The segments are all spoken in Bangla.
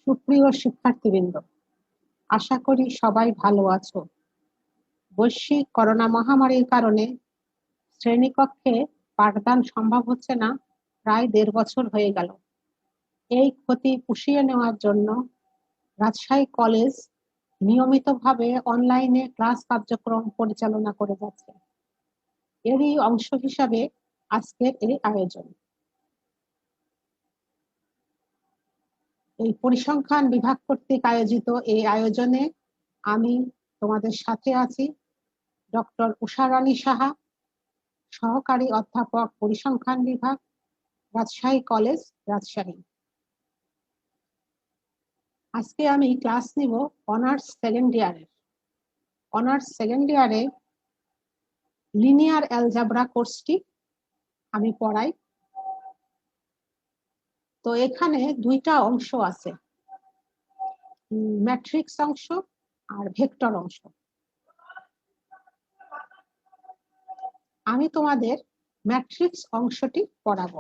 সুপ্রিয় শিক্ষার্থীবৃন্দ, আশা করি সবাই ভালো আছো। বৈশ্বিক করোনা মহামারীর কারণে শ্রেণীকক্ষে পাঠদান সম্ভব হচ্ছে না প্রায় 1.5 বছর হয়ে গেল। এই ক্ষতি পুষিয়ে নেওয়ার জন্য রাজশাহী কলেজ নিয়মিতভাবে অনলাইনে ক্লাস কার্যক্রম পরিচালনা করে যাচ্ছে। এরই অংশ হিসাবে আজকের এই আয়োজন। এই পরিসংখ্যান বিভাগ কর্তৃক আয়োজিত এই আয়োজনে আমি তোমাদের সাথে আছি ডক্টর উষারানী সাহা, সহকারী অধ্যাপক, পরিসংখ্যান বিভাগ, রাজশাহী কলেজ, রাজশাহী। আজকে আমি ক্লাস নিব অনার্স সেকেন্ড ইয়ারের। অনার্স সেকেন্ড ইয়ারে লিনিয়ার অ্যালজেব্রা কোর্সটি আমি পড়াই। তো এখানে দুইটা অংশ আছে, ম্যাট্রিক্স অংশ আর ভেক্টর অংশ। আমি তোমাদের ম্যাট্রিক্স অংশটি পড়াবো।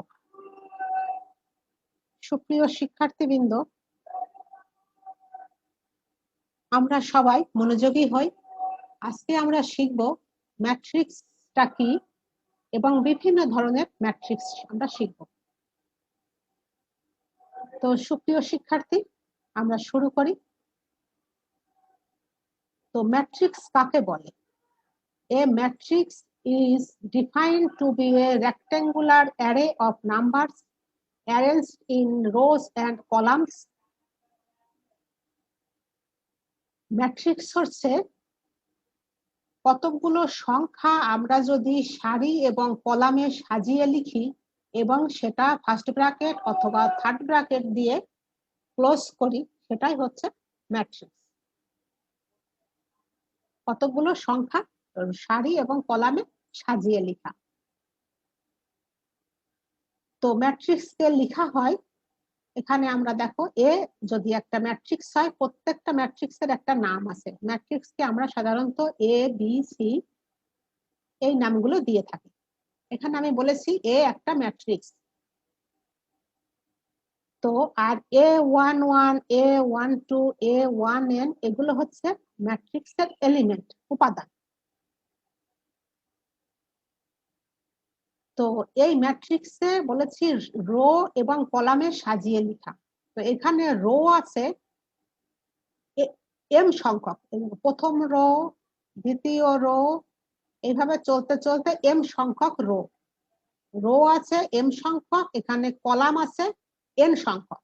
সুপ্রিয় শিক্ষার্থীবৃন্দ, আমরা সবাই মনোযোগী হই। আজকে আমরা শিখব ম্যাট্রিক্সটা কি এবং বিভিন্ন ধরনের ম্যাট্রিক্স আমরা শিখব। তো সুপ্রিয় শিক্ষার্থী, আমরা শুরু করি। তো ম্যাট্রিক্স কাকে বলে? A matrix is defined to be a rectangular array of numbers arranged in rows and columns. Matrix হচ্ছে কতগুলো সংখ্যা আমরা যদি সারি এবং কলামে সাজিয়ে লিখি এবং সেটা ফার্স্ট ব্র্যাকেট অথবা থার্ড ব্র্যাকেট দিয়ে ক্লোজ করি, সেটাই হচ্ছে ম্যাট্রিক্স। কতগুলো সংখ্যা সারি এবং কলামে সাজিয়ে লেখা। তো ম্যাট্রিক্সকে লেখা হয়, এখানে আমরা দেখো এ যদি একটা ম্যাট্রিক্স হয়, প্রত্যেকটা ম্যাট্রিক্সের একটা নাম আছে। ম্যাট্রিক্সকে আমরা সাধারণত এ বি সি এই নামগুলো দিয়ে থাকি। এখানে আমি বলেছি এ একটা ম্যাট্রিক্স। তো আর A11, A12, A1n এগুলো হচ্ছে ম্যাট্রিক্সের এলিমেন্ট, উপাদান। তো এই ম্যাট্রিক্সে বলেছি রো এবং কলামে সাজিয়ে লেখা। তো এখানে রো আছে এম সংখ্যক, প্রথম রো, দ্বিতীয় রো, এইভাবে চলতে চলতে এম সংখ্যক রো। রো আছে এম সংখ্যক, এখানে কলাম আছে এন সংখ্যক।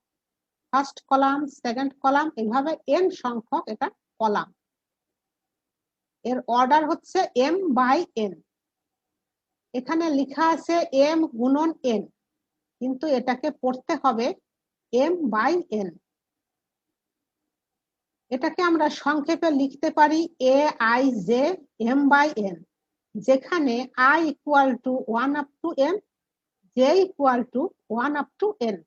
ফার্স্ট কলাম, সেকেন্ড কলাম, এইভাবে এন সংখ্যক এটা কলাম। এর অর্ডার হচ্ছে এম বাই এন। এখানে লেখা আছে এম গুণন এন, কিন্তু এটাকে পড়তে হবে এম বাই এন। এটাকে আমরা সংক্ষেপে লিখতে পারি A I J M by N, যেখানে I equal to 1 up to N, J equal to 1 up to N.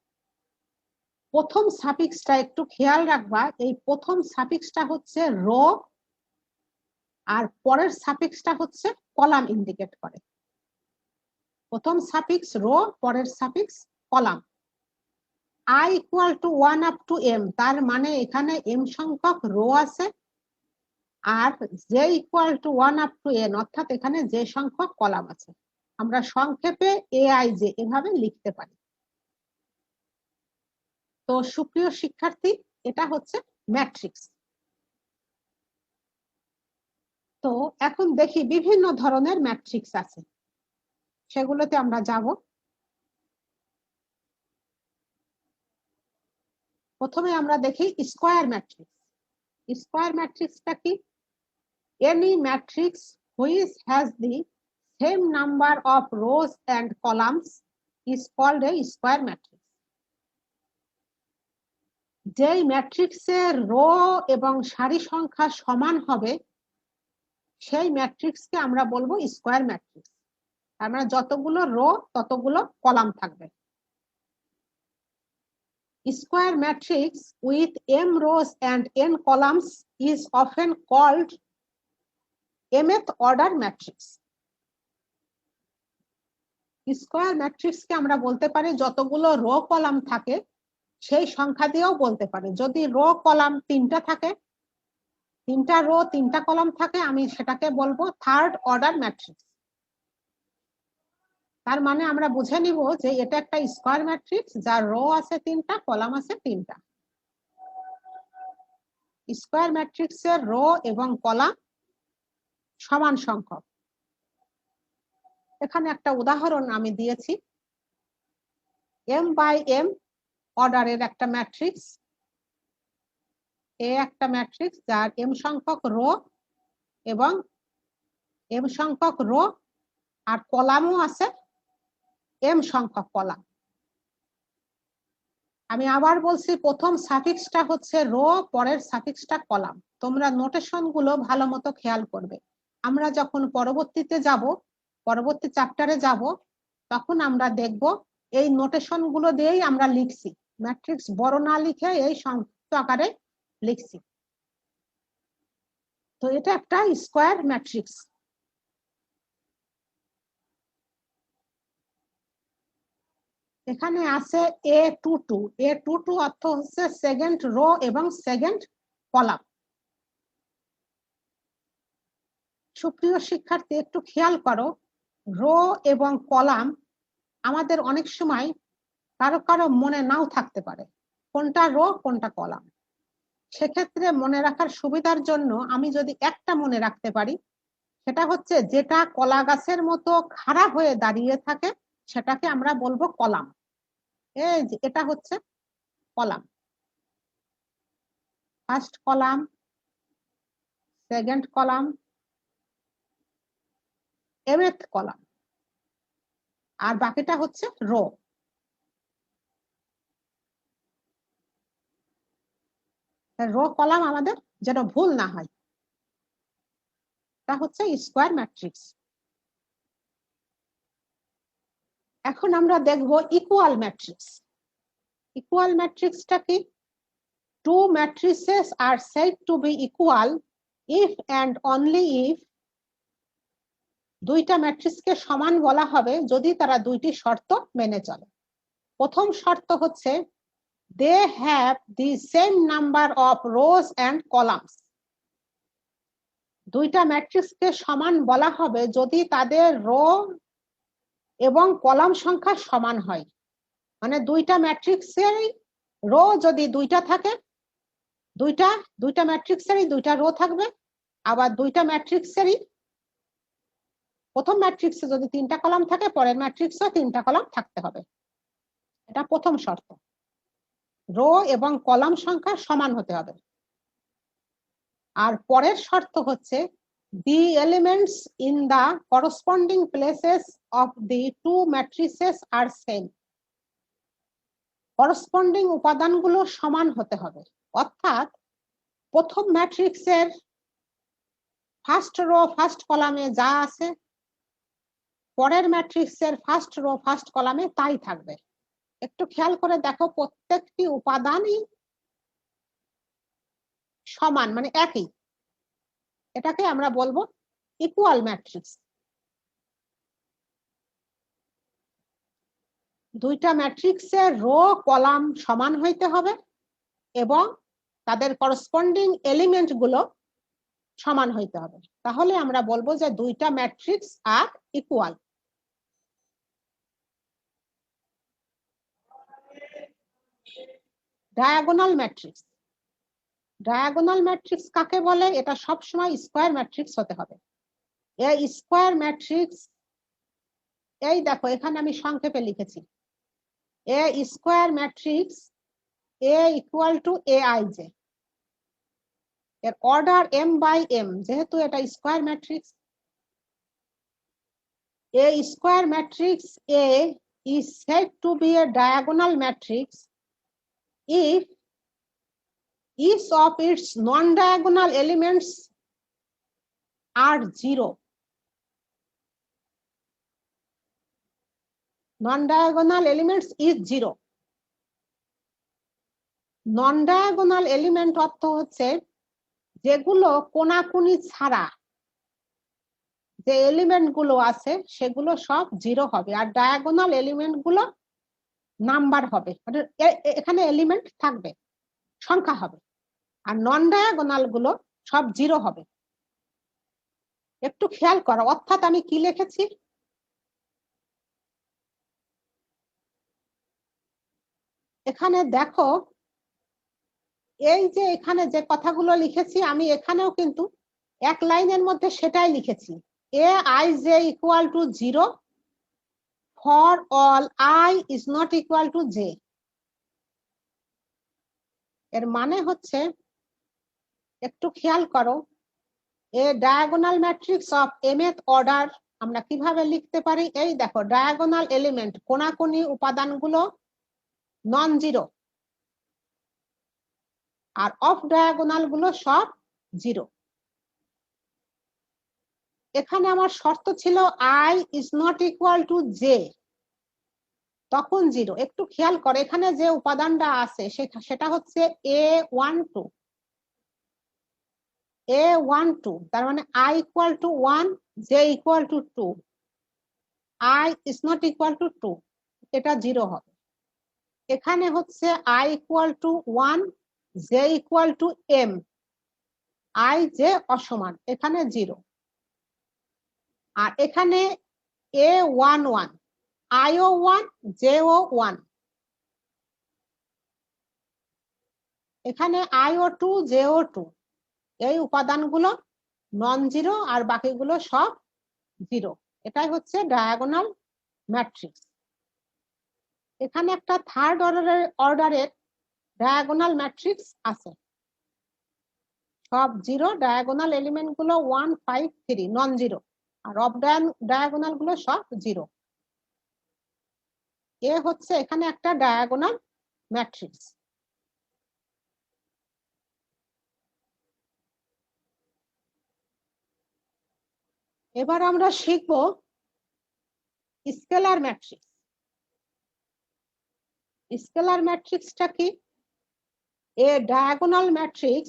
প্রথম সাফিক্সটা একটু খেয়াল রাখবা, এই প্রথম সাফিক্সটা হচ্ছে রো আর পরের সাফিক্সটা হচ্ছে কলাম ইন্ডিকেট করে। প্রথম সাফিক্স রো, পরের suffix column. i equal to 1 up two m, তার মানে এখানে m সংখ্যক রো আছে আর j equal to 1 up two n, অর্থাৎ এখানে j সংখ্যক কলাম আছে। আমরা সংক্ষেপে aij এভাবে লিখতে পারি। তো সুপ্রিয় শিক্ষার্থী, এটা হচ্ছে ম্যাট্রিক্স। তো এখন দেখি বিভিন্ন ধরনের ম্যাট্রিক্স আছে, সেগুলোতে আমরা যাব। প্রথমে আমরা দেখি স্কয়ার ম্যাট্রিক্স। স্কয়ার ম্যাট্রিক্সটা কি? Any matrix which has the same number of rows and columns is called a square matrix. যেই ম্যাট্রিক্সের রো এবং সারি সংখ্যা সমান হবে সেই ম্যাট্রিক্সকে আমরা বলবো স্কয়ার ম্যাট্রিক্স। তার মানে যতগুলো রো ততগুলো কলাম থাকবে। Square matrix with m rows and n columns is often called mth order matrix. Square ম্যাট্রিক্সকে আমরা বলতে পারি যতগুলো রো কলাম থাকে সেই সংখ্যা দিয়েও বলতে পারে। যদি রো কলাম 3টা থাকে, 3টা রো 3টা কলাম থাকে, আমি সেটাকে বলবো থার্ড অর্ডার ম্যাট্রিক্স। তার মানে আমরা বুঝে নিব যে এটা একটা স্কয়ার ম্যাট্রিক্স যার রো আছে 3টা, কলাম আছে 3টা। স্কয়ার ম্যাট্রিক্সের রো এবং কলাম সমান সংখ্যক। এখানে একটা উদাহরণ আমি দিয়েছি, m/m অর্ডারের একটা ম্যাট্রিক্স, একটা ম্যাট্রিক্স যার m সংখ্যক রো এবং m সংখ্যক রো আর কলামও আছে m সংখ্যক কলাম। আমি আবার বলছি, প্রথম সাফিক্সটা হচ্ছে রো, পরের সাফিক্সটা কলাম। তোমরা নোটেশন গুলো ভালো মতো খেয়াল করবে। আমরা যখন পরবর্তীতে যাব, পরবর্তী চ্যাপ্টারে যাব, তখন আমরা দেখব এই নোটেশন গুলো দিয়েই আমরা লিখছি, ম্যাট্রিক্স বড় না লিখে এই সংক্ষিপ্ত আকারে লিখছি। তো এটা একটা স্কয়ার ম্যাট্রিক্স। এখানে আছে A22, A22 অর্থ হচ্ছে সেকেন্ড রো এবং সেকেন্ড কলাম। সুপ্রিয় শিক্ষার্থী, একটু খেয়াল করো, রো এবং কলাম আমাদের অনেক সময় কারো কারো মনে নাও থাকতে পারে কোনটা রো কোনটা কলাম। সেক্ষেত্রে মনে রাখার সুবিধার জন্য আমি যদি একটা মনে রাখতে পারি, সেটা হচ্ছে যেটা কলা গাছের মতো খাড়া হয়ে দাঁড়িয়ে থাকে সেটাকে আমরা বলবো কলাম। এই যে এটা হচ্ছে column, first column, second column, mth column, আর বাকিটা হচ্ছে রো। রো কলাম আমাদের যেন ভুল না হয়, তা হচ্ছে স্কয়ার ম্যাট্রিক্স। এখন আমরা দেখব ইকুয়াল ম্যাট্রিক্স। ইকুয়াল ম্যাট্রিক্সটা কি? Two matrices are said to be equal if and only if দুইটা ম্যাট্রিক্সকে সমান বলা হবে যদি তারা দুইটি শর্ত মেনে চলে। প্রথম শর্ত হচ্ছে they have the same number of rows and columns। দুইটা ম্যাট্রিক্সকে সমান বলা হবে যদি তাদের রো এবং কলাম সংখ্যা সমান হয়। মানে দুইটা ম্যাট্রিক্সের রো যদি দুইটা থাকে, দুইটা ম্যাট্রিক্সেরই দুইটা রো থাকবে, আবার দুইটা ম্যাট্রিক্সেরই প্রথম ম্যাট্রিক্সে যদি 3টা কলাম থাকে, পরের ম্যাট্রিক্সেও 3টা কলাম থাকতে হবে। এটা প্রথম শর্ত, রো এবং কলাম সংখ্যা সমান হতে হবে। আর পরের শর্ত হচ্ছে the elements in the corresponding places of the two matrices are same। Corresponding উপাদানগুলো সমান হতে হবে, অর্থাৎ প্রথম ম্যাট্রিক্সের ফার্স্ট রো ফার্স্ট কলামে যা আছে, পরের ম্যাট্রিক্সের ফার্স্ট রো ফার্স্ট কলামে তাই থাকবে। একটু খেয়াল করে দেখো, প্রত্যেকটি উপাদানই সমান, মানে একই। এটাকে আমরা বলবো ইকুয়াল ম্যাট্রিক্স। দুইটা ম্যাট্রিক্সের রো কলাম সমান হইতে হবে এবং তাদের করসপন্ডিং এলিমেন্ট গুলো সমান হইতে হবে, তাহলে আমরা বলবো যে দুইটা ম্যাট্রিক্স আর equal. Diagonal matrix. Diagonal matrix কাকে বলে? এটা সব সময় স্কয়ার ম্যাট্রিক্স হতে হবে। এই স্কয়ার ম্যাট্রিক্স, এই দেখো এখানে আমি সংক্ষেপে লিখেছি, a square matrix A equal to aij, এর অর্ডার m/m, যেহেতু এটা square matrix. A square matrix A is said to be a diagonal matrix if each of its non-diagonal elements are 0. Non-diagonal elements is 0. Non-diagonal element অর্থ হচ্ছে যেগুলো কোনাকুনি ছাড়া যে এলিমেন্ট গুলো আছে সেগুলো সব 0 হবে, আর ডায়াগোনাল এলিমেন্ট গুলো নাম্বার হবে, এখানে এলিমেন্ট থাকবে, সংখ্যা হবে, আর নন ডায়াগোনাল গুলো সব 0 হবে। একটু খেয়াল করো, অর্থাৎ আমি কি লিখেছি, এখানে দেখো, এই যে এখানে যে কথাগুলো লিখেছি আমি এখানেও কিন্তু এক লাইনের মধ্যে সেটাই লিখেছি, A I J equal to 0 for all I is not equal to J. এর মানে হচ্ছে, একটু খেয়াল করো, a diagonal matrix of mth order আমরা কিভাবে লিখতে পারি, এই দেখো ডায়াগোনাল এলিমেন্ট কোনাকুনি উপাদানগুলো নন জিরো, আর অফ ডায়াগোনাল গুলো সব 0। এখানে আমার শর্ত ছিল i is not equal to J, তখন 0। একটু খেয়াল করো, এখানে যে উপাদানটা আছে সেটা হচ্ছে a12, a12, তার মানে i equal to 1, j equal to 2, i is not equal to 2, এটা 0 হবে। এখানে হচ্ছে i equal to 1, j equal two m, i j অসমান, এখানে 0। আর এখানে a11, iও 1, jও 1, এখানে iও 2, jও 2, এই উপাদানগুলো নন জিরো আর বাকিগুলো সব 0। এটাই হচ্ছে ডায়াগোনাল ম্যাট্রিক্স। এখানে একটা থার্ড অর্ডারের ডায়াগোনাল ম্যাট্রিক্স আছে, সব 0, ডায়াগোনাল এলিমেন্ট গুলো 1, 5, 3 নন জিরো, আর অফ ডায়াগোনাল গুলো সব 0। এ হচ্ছে এখানে একটা ডায়াগোনাল ম্যাট্রিক্স। এবার আমরা শিখব স্কেলার ম্যাট্রিক্স। স্কেলার ম্যাট্রিক্সটা কি? A diagonal matrix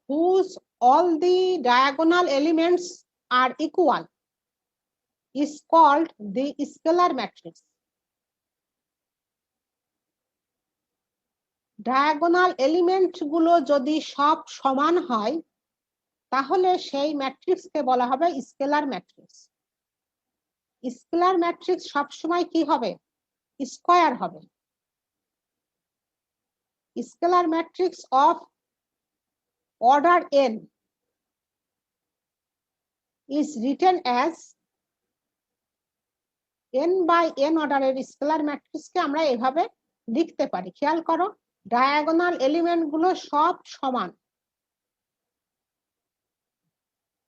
whose all the diagonal elements are equal is called the scalar matrix. Diagonal element গুলো যদি সব সমান হয় তাহলে সেই ম্যাট্রিক্সকে বলা হবে স্কেলার ম্যাট্রিক্স। স্কেলার ম্যাট্রিক্স সবসময় কি হবে? স্কয়ার হবে। Scalar matrix of order n is written as n by n অর্ডারের স্কেলার ম্যাট্রিক্সকে আমরা এভাবে লিখতে পারি। খেয়াল করো, ডায়াগোনাল এলিমেন্ট গুলো সব সমান।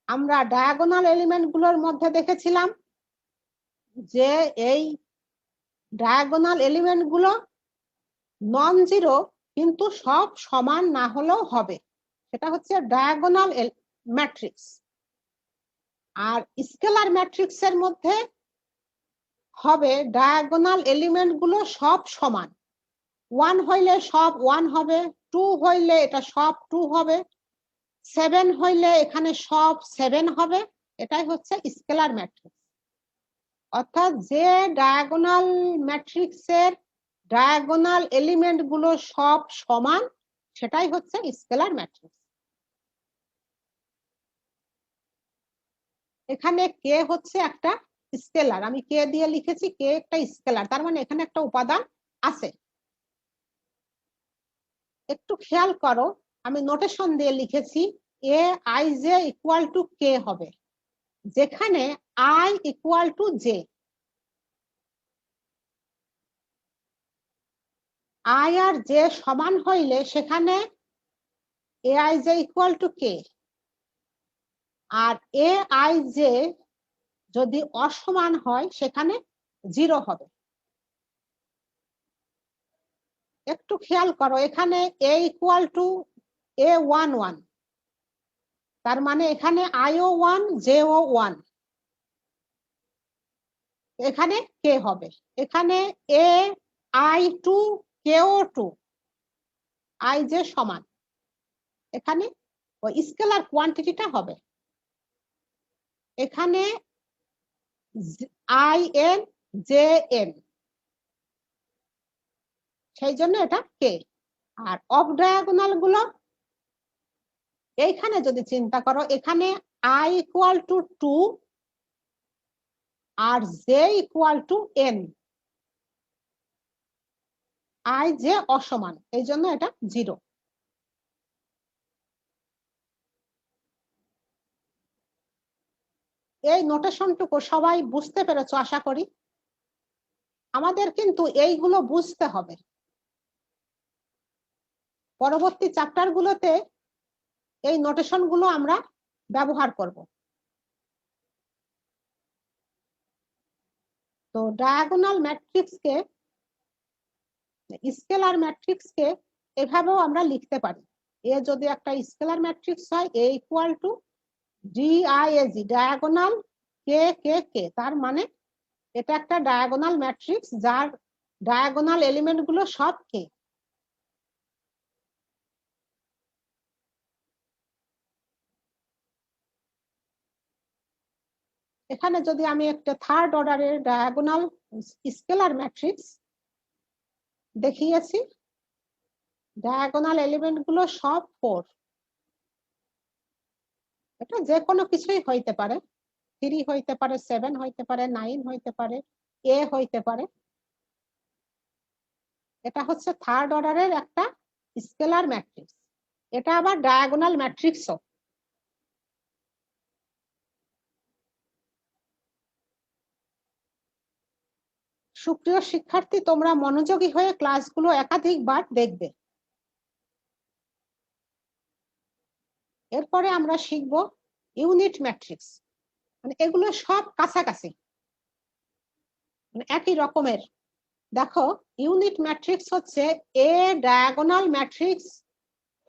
আমরা ডায়াগোনাল এলিমেন্ট গুলোর মধ্যে দেখেছিলাম যে এই ডায়াগোনাল এলিমেন্ট গুলো নন জিরো, কিন্তু সব সমান না হলেও হবে, সেটা হচ্ছে ডায়াগোনাল ম্যাট্রিক্স। আর স্কেলার ম্যাট্রিক্সের মধ্যে হবে ডায়াগোনাল এলিমেন্ট গুলো সব সমান, 1 হইলে সব 1 হবে, 2 হইলে এটা সব 2 হবে, 7 হইলে এখানে সব 7 হবে। এটাই হচ্ছে স্কেলার ম্যাট্রিক্স। অর্থাৎ যে ডায়াগোনাল ম্যাট্রিক্সের ডায়াগোনাল এলিমেন্ট গুলো সব সমান, সেটাই হচ্ছে স্কেলার ম্যাট্রিক্স। এখানে কে হচ্ছে একটা স্কেলার, আমি কে দিয়ে লিখেছি, কে একটা স্কেলার, তার মানে এখানে একটা উপাদান আছে। একটু খেয়াল করো, আমি নোটেশন দিয়ে লিখেছি A I J equal to K হবে, যেখানে I equal to J. I আর জে সমান হইলে সেখানে A I J equal to K, আর এ আই জে যদি অসমান হয় সেখানে 0 হবে। একটু খেয়াল করো, এখানে এ ইকুয়াল টু a11, তার মানে এখানে আইও 1, জেও 1, এখানে কে হবে। এখানে এ আই 2, কেও 2, আই জে সমান, এখানে ওই স্কেলার কোয়ান্টিটিটা হবে। এখানে আই এন জে এন, সেই জন্য এটা কে। আর অফ ডায়াগোনাল গুলো এইখানে যদি চিন্তা করো, এখানে i ইকুয়াল টু 2 আর j equal to n, i j অসমান, এই জন্য এটা 0। এই নোটেশনটুকু সবাই বুঝতে পেরেছো আশা করি। আমাদের কিন্তু এইগুলো বুঝতে হবে, পরবর্তী চ্যাপ্টার গুলোতে এই নোটেশন গুলো আমরা ব্যবহার করব। তো ডায়াগোনাল ম্যাট্রিক্সকে, স্কেলার ম্যাট্রিক্সকে এভাবেও আমরা লিখতে পারি। এ যদি একটা স্কেলার ম্যাট্রিক্স হয়, এ ইকুয়াল টু DIAG, ডায়াগোনাল কে কে কে, তার মানে এটা একটা ডায়াগোনাল ম্যাট্রিক্স যার ডায়াগোনাল এলিমেন্ট গুলো সব কে। এখানে যদি আমি একটা থার্ড অর্ডারের ডায়াগোনাল স্কেলার ম্যাট্রিক্স দেখিয়েছি, ডায়াগোনাল এলিমেন্ট গুলো সব 4। এটা যে কোনো কিছুই হইতে পারে, 3 হইতে পারে, 7 হইতে পারে, 9 হইতে পারে, এ হইতে পারে। এটা হচ্ছে থার্ড অর্ডারের একটা স্কেলার ম্যাট্রিক্স। এটা আবার ডায়াগোনাল ম্যাট্রিক্সও। সুপ্রিয় শিক্ষার্থী, তোমরা মনোযোগী হয়ে ক্লাসগুলো একাধিকবার দেখবে। এরপরে আমরা শিখব ইউনিট ম্যাট্রিক্স, মানে এগুলো সব কাছাকাছি, মানে একই রকমের। দেখো, ইউনিট ম্যাট্রিক্স হচ্ছে a diagonal matrix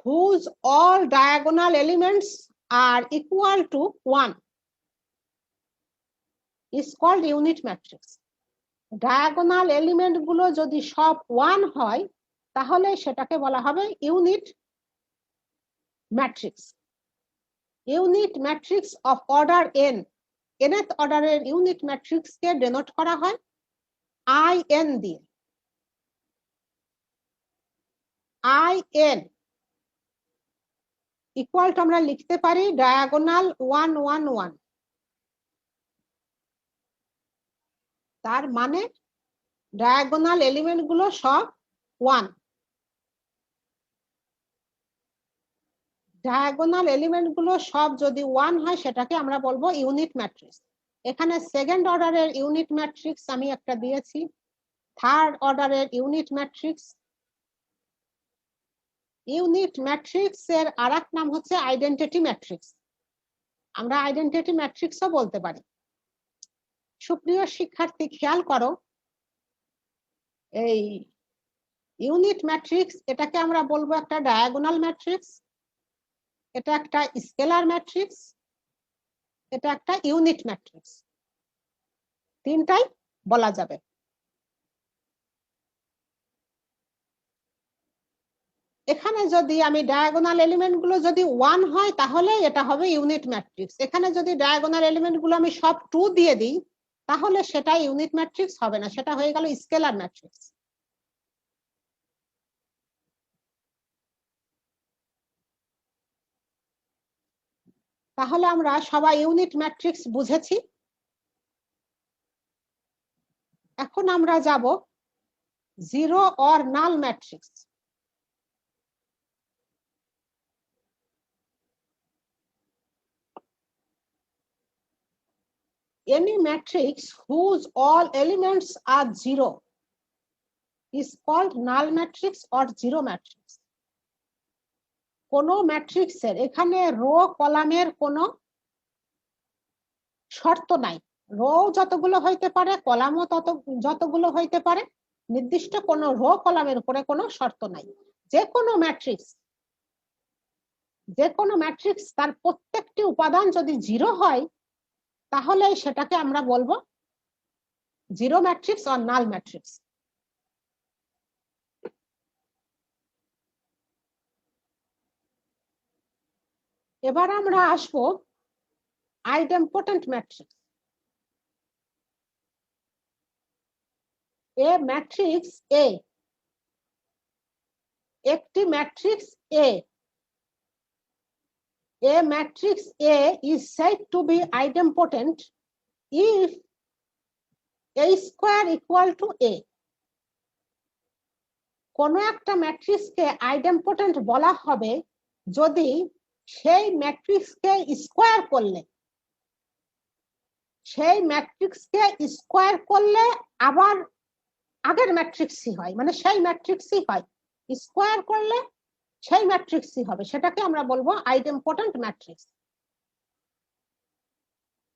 whose all diagonal elements are equal to 1 is called unit matrix. Diagonal element গুলো যদি সব 1 হয় তাহলে সেটাকে বলা হবে unit matrix. Unit matrix of order n, nth অর্ডারের ইউনিট ম্যাট্রিক্স কে ডেনোট করা হয় in দিয়ে। in ইকুয়াল টু আমরা লিখতে পারি ডায়াগোনাল 1 1 1, তার মানে ডায়াগোনাল এলিমেন্ট গুলো সব 1। ডায়াগোনাল এলিমেন্ট গুলো সব যদি 1 হয় সেটাকে আমরা বলবো ইউনিট ম্যাট্রিক্স। এখানে সেকেন্ড অর্ডারের ইউনিট ম্যাট্রিক্স আমি একটা দিয়েছি, থার্ড অর্ডারের ইউনিট ম্যাট্রিক্স। ইউনিট ম্যাট্রিক্স এর আরেক নাম হচ্ছে আইডেন্টিটি ম্যাট্রিক্স, আমরা আইডেন্টিটি ম্যাট্রিক্সও বলতে পারি। সুপ্রিয় শিক্ষার্থী, খেয়াল করো, এই ইউনিট ম্যাট্রিক্স এটাকে আমরা বলবো একটা ডায়াগোনাল ম্যাট্রিক্স, এটা একটা স্কেলার ম্যাট্রিক্স, এটা একটা ইউনিট ম্যাট্রিক্স, তিনটাই বলা যাবে। এখানে যদি আমি ডায়াগোনাল এলিমেন্ট গুলো যদি 1 হয় তাহলে এটা হবে ইউনিট ম্যাট্রিক্স। এখানে যদি ডায়াগোনাল এলিমেন্ট গুলো আমি সব 2 দিয়ে দিই তাহলে সেটা ইউনিট ম্যাট্রিক্স হবে না, সেটা হয়ে গেল স্কেলার ম্যাট্রিক্স। তাহলে আমরা সবাই ইউনিট ম্যাট্রিক্স বুঝেছি। এখন আমরা যাব zero or null matrix. Any matrix whose all elements are 0 is called null matrix or zero matrix. কোন ম্যাট্রিক্সের এখানে রো কলামের কোনো শর্ত নাই, রো যতগুলো হইতে পারে, কলামও যতগুলো হইতে পারে, নির্দিষ্ট কোনো রো কলামের উপরে কোনো শর্ত নাই। যে কোনো ম্যাট্রিক্স তার প্রত্যেকটি উপাদান যদি 0 হয় তাহলে সেটাকে আমরা বলবো zero matrix or null matrix. এবার আমরা আসবো idempotent matrix. A matrix A একটি matrix A matrix A is said to be idempotent if A square equal to A. কোন একটা ম্যাট্রিক্সকে আইডেম্পোটেন্ট বলা হবে যদি সেই ম্যাট্রিক্সকে স্কোয়ার করলে আবার আগের ম্যাট্রিক্সই হয়, মানে সেই ম্যাট্রিক্সই হয়, স্কোয়ার করলে সেই ম্যাট্রিক্সই হবে, সেটাকে আমরা বলবো আইডেম্পোটেন্ট ম্যাট্রিক্স।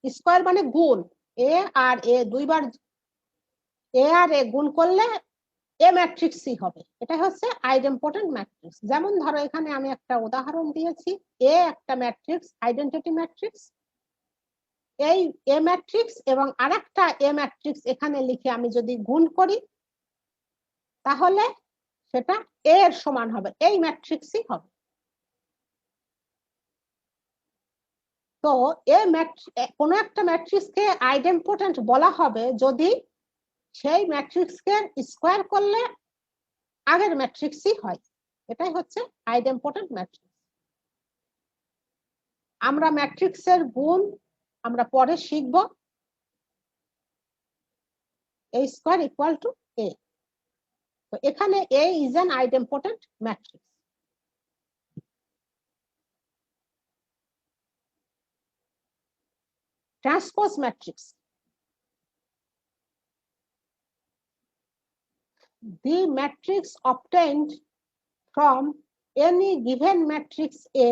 স্কোয়ার মানে গুণ, এ আর এ দুইবার এ আর এ গুণ করলে এ ম্যাট্রিক্সই হবে, এটা হচ্ছে আইডেম্পোটেন্ট ম্যাট্রিক্স। যেমন ধরো এখানে আমি একটা উদাহরণ দিয়েছি, এ একটা ম্যাট্রিক্স, আইডেন্টিটি ম্যাট্রিক্স। এই এ ম্যাট্রিক্স এবং আরেকটা এ ম্যাট্রিক্স এখানে লিখে আমি যদি গুণ করি তাহলে সেটা এ এর সমান হবে, এই ম্যাট্রিক্সই হবে। তো কোন একটা ম্যাট্রিক্সকে আইডেম্পোটেন্ট বলা হবে যদি সেই ম্যাট্রিক্সকে স্কোয়ার করলে আগের ম্যাট্রিক্সই হয়, এটাই হচ্ছে আইডেম্পোটেন্ট ম্যাট্রিক্স। আমরা ম্যাট্রিক্সের গুণ আমরা পরে শিখব। A square equal to A, তো এখানে A is an idempotent matrix. Transpose matrix. The matrix obtained from any given matrix A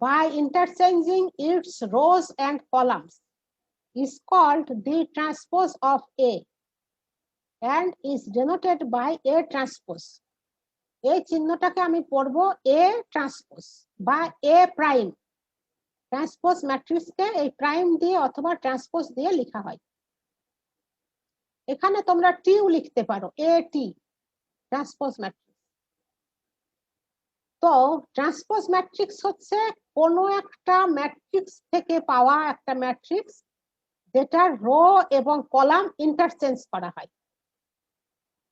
by interchanging its rows and columns is called the transpose of A and is denoted by A transpose. এই চিহ্নটাকে আমি পড়ব A transpose বা A prime। ট্রান্সপোজ ম্যাট্রিক্সকে এই প্রাইম দিয়ে অথবা ট্রান্সপোজ দিয়ে লেখা হয়। এখানে তোমরা টিও লিখতে পারো, এ টি ট্রান্সপোজ ম্যাট্রিক্স। তো ট্রান্সপোজ ম্যাট্রিক্স হচ্ছে কোন একটা ম্যাট্রিক্স থেকে পাওয়া একটা ম্যাট্রিক্স যেটার রো এবং কলাম ইন্টারচেঞ্জ করা হয়।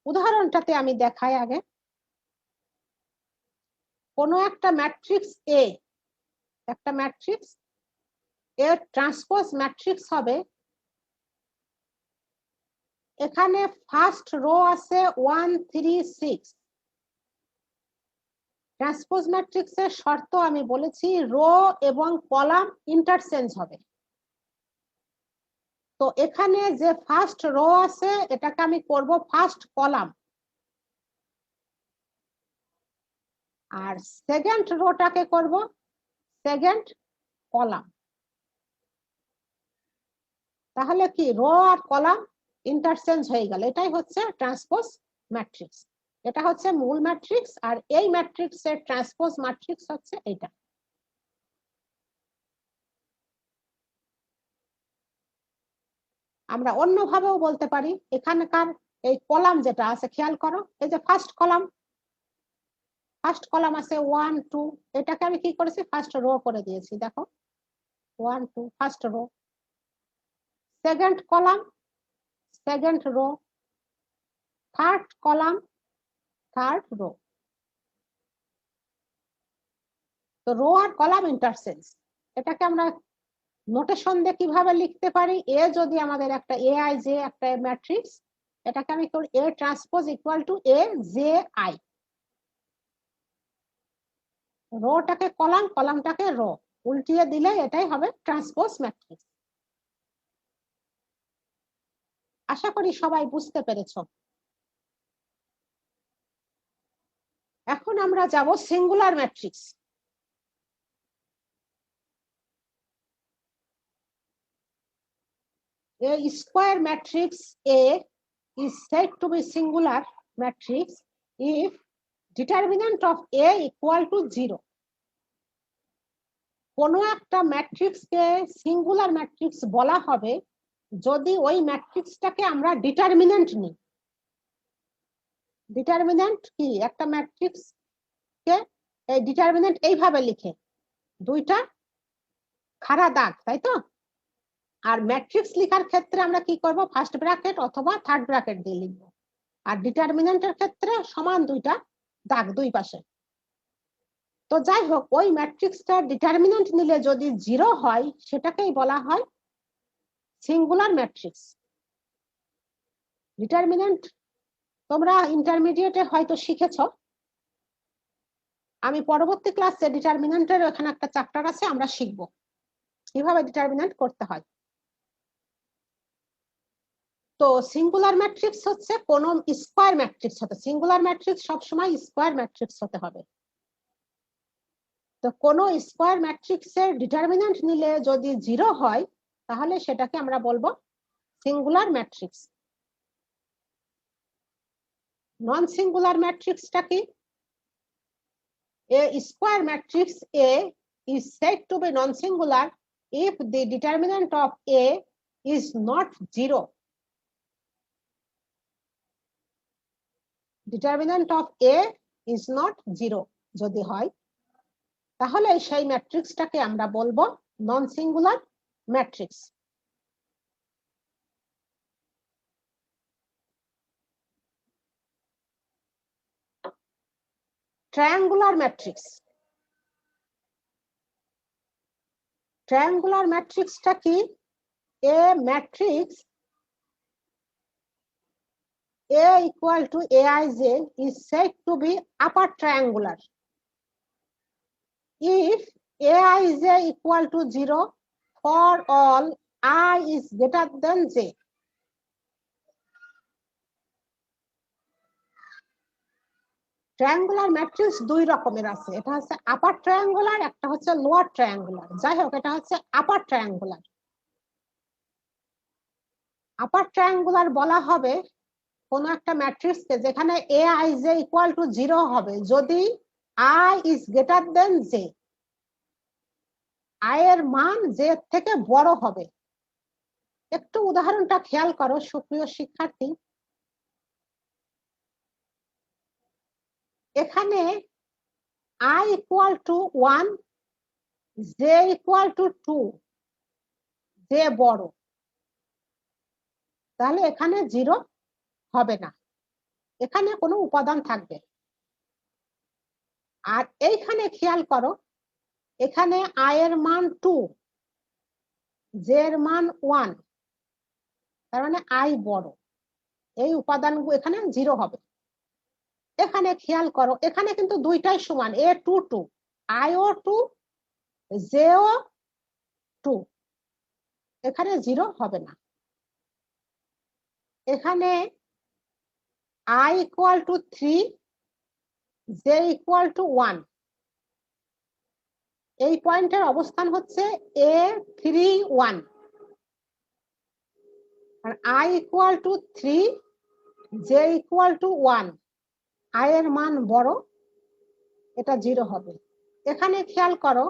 উদাহরণটাতে আমি দেখাই আগে। কোন একটা ম্যাট্রিক্স এ, একটা ম্যাট্রিক্স এর ট্রান্সপোজ ম্যাট্রিক্স হবে, এখানে ফার্স্ট রো আছে 1 3 6। ট্রান্সপোজ ম্যাট্রিক্সের শর্ত আমি বলেছি রো এবং কলাম ইন্টারচেঞ্জ হবে। তো এখানে যে ফার্স্ট রো আছে এটাকে আমি করব ফার্স্ট কলাম, আর সেকেন্ড রোটাকে করব সেকেন্ড কলাম। তাহলে কি রো আর কলাম ইন্টারচেঞ্জ হয়ে গেল, এটাই হচ্ছে ট্রান্সপোজ ম্যাট্রিক্স। এটা হচ্ছে মূল ম্যাট্রিক্স, আর এই ম্যাট্রিক্সের ট্রান্সপোজ ম্যাট্রিক্স হচ্ছে এটা। আমরা অন্যভাবেও বলতে পারি, এখানকার এই কলাম যেটা আছে খেয়াল করো, এই যে ফার্স্ট কলাম আছে 1 2, এটাকে আমি কি করেছি ফার্স্ট রো করে দিয়েছি, দেখো 1 2 first row. Second column second rho, third column third rho. তো রো আর কলাম ইন্টারচেঞ্জ, এটাকে আমরা নোটেশন দিয়ে কিভাবে লিখতে পারি, এ যদি আমাদের একটা এ আই জে একটা ম্যাট্রিক্স, এটাকে আমি করি A transpose equal to A J I. রোটাকে কলাম, কলামটাকে রো, উল্টিয়ে দিলে এটাই হবে ট্রান্সপোজ ম্যাট্রিক্স। আশা করি সবাই বুঝতে পেরেছ। এখন আমরা যাব singular matrix. A square matrix A is said to be singular matrix if determinant of A equal to 0. কোন একটা ম্যাট্রিক্সকে সিঙ্গুলার ম্যাট্রিক্স বলা হবে যদি ওই ম্যাট্রিক্সটাকে আমরা ডিটারমিনেন্ট নিই। ডিটারমিনেন্ট কি, একটা ম্যাট্রিক্স কে এই ডিটারমিনেন্ট এইভাবে লিখে দুইটা খাড়া দাগ, তাই তো? আর ম্যাট্রিক্স লেখার ক্ষেত্রে আমরা কি করব, ফার্স্ট ব্র্যাকেট অথবা থার্ড ব্র্যাকেট দিয়ে লিখবো। আর ডিটারমিনেন্টের ক্ষেত্রে সমান দুইটা দাগ দুই পাশে। তো যাই হোক, ওই ম্যাট্রিক্সটার ডিটারমিনেন্ট নিলে যদি 0 হয় সেটাকেই বলা হয় সিঙ্গুলার ম্যাট্রিক্স। ডিটারমিনেন্ট তোমরা ইন্টারমিডিয়েটে হয়তো শিখেছো। আমি পরবর্তী ক্লাসে ডিটারমিনেন্টের এখানে একটা চ্যাপ্টার আছে, আমরা শিখব কিভাবে ডিটারমিনেন্ট করতে হয়। তো সিঙ্গুলার ম্যাট্রিক্স হচ্ছে কোন স্কয়ার ম্যাট্রিক্স হতে, সিঙ্গুলার ম্যাট্রিক্স সবসময় স্কয়ার ম্যাট্রিক্স হতে হবে। তো কোন স্কয়ার ম্যাট্রিক্সের ডিটারমিনেন্ট নিলে যদি 0 হয় তাহলে সেটাকে আমরা বলবো সিঙ্গুলার ম্যাট্রিক্স। নন সিঙ্গুলার ম্যাট্রিক্সটা কি? A square matrix A is said to be non-singular if the determinant of A is not 0. Determinant of A is not 0 যদি হয় তাহলে সেই ম্যাট্রিক্সটাকে আমরা বলবো non singular matrix. Triangular matrix. Triangular ম্যাট্রিক্সটা কি? A matrix A equal to Aij is said to be upper triangular if Aij equal to 0 for all I is greater than J. Triangular matrix দুই রকমের আছে, এটা হচ্ছে আপার ট্রায়াঙ্গুলার, একটা হচ্ছে লোয়ার ট্রায়াঙ্গুলার। যাই হোক, এটা হচ্ছে আপার ট্রায়াঙ্গুলার। আপার ট্রায়াঙ্গুলার বলা হবে কোন একটা ম্যাট্রিক্সকে যেখানে Aij ইকুয়াল টু 0 হবে যদি I is greater than J, I এর মান J এর থেকে বড় হবে। একটু উদাহরণটা খেয়াল করো সুপ্রিয় শিক্ষার্থী। এখানে I equal to 1, J equal to 2, J বড়, তাহলে এখানে 0 হবে না, এখানে কোনো উপাদান থাকবে। আর এইখানে খেয়াল করো, এখানে I এর মান 2, J এর মান 1, তার মানে I বড়, এই উপাদানগুলো এখানে 0 হবে। এখানে খেয়াল করো, এখানে কিন্তু দুইটাই সমান, A2 2, I ও 2, J ও 2, এখানে 0 হবে না। এখানে I equal to 3, J equal to 1, এই পয়েন্টের অবস্থান হচ্ছে A3 1, R I equal to 3, J equal to 1, I এর মান বড়, এটা 0 হবে। এখানে খেয়াল করো,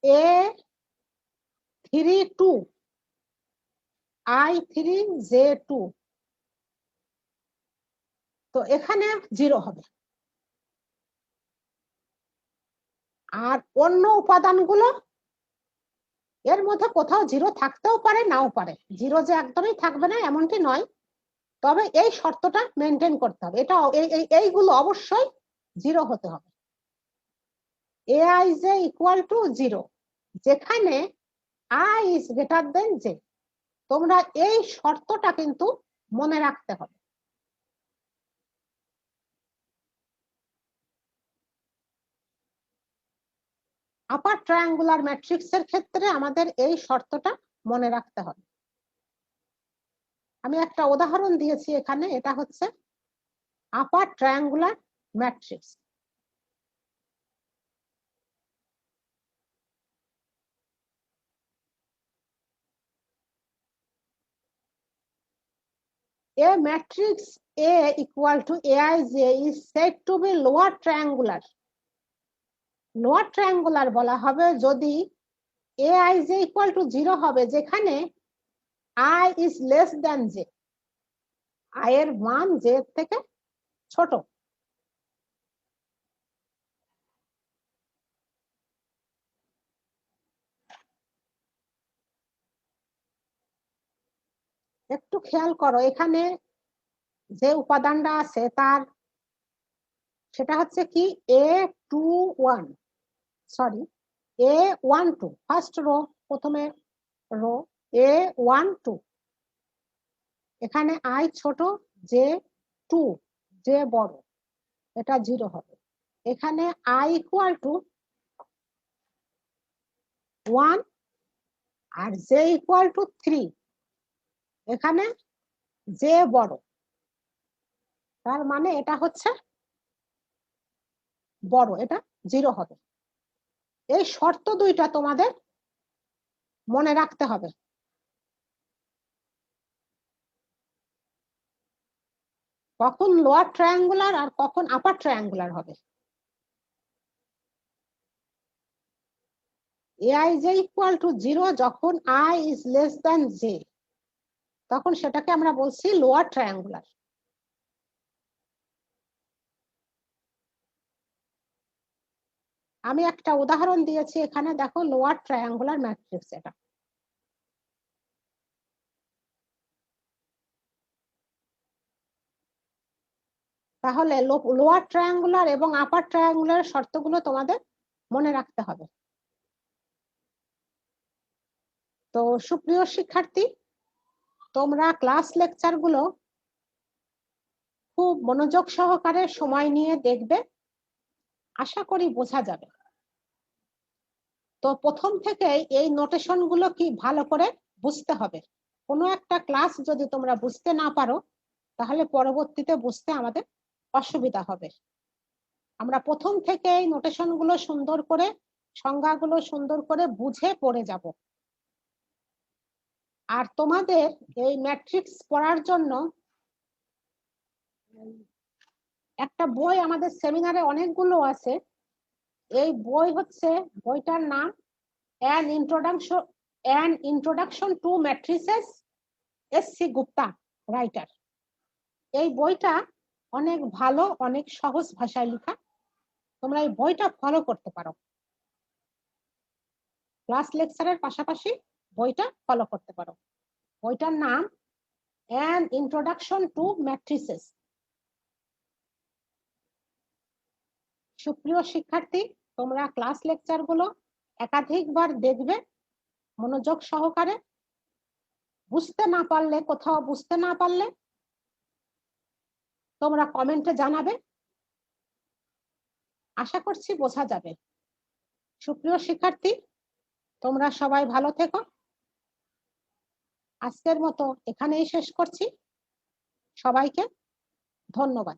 A3 2, I3, J2, তো এখানে 0 হবে। আর অন্য উপাদানগুলো এর মধ্যে কোথাও 0 থাকতেও পারে, নাও পারে, 0 যে একদমই থাকবে না এমনটি নয়, তবে এই শর্তটা মেনটেন করতে হবে, এটা এইগুলো অবশ্যই 0 হতে হবে। Aij equal to 0 যেখানে I is greater than J, তোমরা এই শর্তটা কিন্তু মনে রাখতে হবে। আপার ট্রায়াঙ্গুলার ম্যাট্রিক্সের ক্ষেত্রে আমাদের এই শর্তটা মনে রাখতে হবে। আমি একটা উদাহরণ দিয়েছি এখানে, এটা হচ্ছে upper triangular matrix. A matrix A equal to Aij is said to be lower triangular. Lower triangular বলা হবে যদি Aij equal to 0 হবে যেখানে I is less than J, I এর মান J এর থেকে ছোট। একটু খেয়াল করো, এখানে যে উপাদানটা আছে তার সেটা হচ্ছে কি A21, sorry A12, first row, প্রথমে রো A12, এখানে I ছোট, J2, J বড়, এটা 0 হবে। এখানে I ইকুয়াল টু 1 আর J ইকুয়াল টু 3, এখানে J বড়, তার মানে এটা হচ্ছে বড়, এটা 0 হবে। এই শর্ত দুইটা তোমাদের মনে রাখতে হবে। কখন লোয়ার ট্রায়াঙ্গুলার আর কখন আপার ট্রায়াঙ্গুলার হবে। aij ইকুয়াল টু 0 যখন I is less than J, তখন সেটাকে আমরা বলছি লোয়ার ট্রায়াঙ্গুলার। আমি একটা উদাহরণ দিয়েছি এখানে, দেখো লোয়ার ট্রায়াঙ্গুলার ম্যাট্রিক্স এটা। তাহলে লোয়ার ট্রায়াঙ্গুলার এবং আপার ট্রায়াঙ্গুলার শর্তগুলো তোমাদের মনে রাখতে হবে। তো সুপ্রিয় শিক্ষার্থী, তোমরা ক্লাস লেকচার গুলো খুব মনোযোগ সহকারে সময় নিয়ে দেখবে, আশা করি বোঝা যাবে। তো প্রথম থেকে এই নোটেশন গুলো কি ভালো করে বুঝতে হবে। কোনো একটা ক্লাস যদি তোমরা বুঝতে না পারো, তাহলে পরবর্তীতে বুঝতে আমাদের অসুবিধা হবে। আমরা প্রথম থেকে এই নোটেশন গুলো সুন্দর করে, সংজ্ঞাগুলো সুন্দর করে বুঝে পড়ে যাব। আর তোমাদের এই ম্যাট্রিক্স পড়ার জন্য একটা বই আমাদের সেমিনারে অনেকগুলো আছে। এই বই হচ্ছে, বইটার নাম an introduction to matrices, S C. Gupta writer. এই বইটা অনেক ভালো, অনেক সহজ ভাষায় লেখা। তোমরা এই বইটা ফলো করতে পারো, ক্লাস লেকচারের পাশাপাশি বইটা ফলো করতে পারো। বইটার নাম অ্যান ইন্ট্রোডাকশন টু ম্যাট্রিসেস। সুপ্রিয় শিক্ষার্থী, তোমরা ক্লাস লেকচার গুলো একাধিকবার দেখবে মনোযোগ সহকারে। বুঝতে না পারলে, কোথাও বুঝতে না পারলে তোমরা কমেন্টে জানাবে, আশা করছি বোঝা যাবে। সুপ্রিয় শিক্ষার্থী, তোমরা সবাই ভালো থেকো। আজকের মতো এখানেই শেষ করছি। সবাইকে ধন্যবাদ।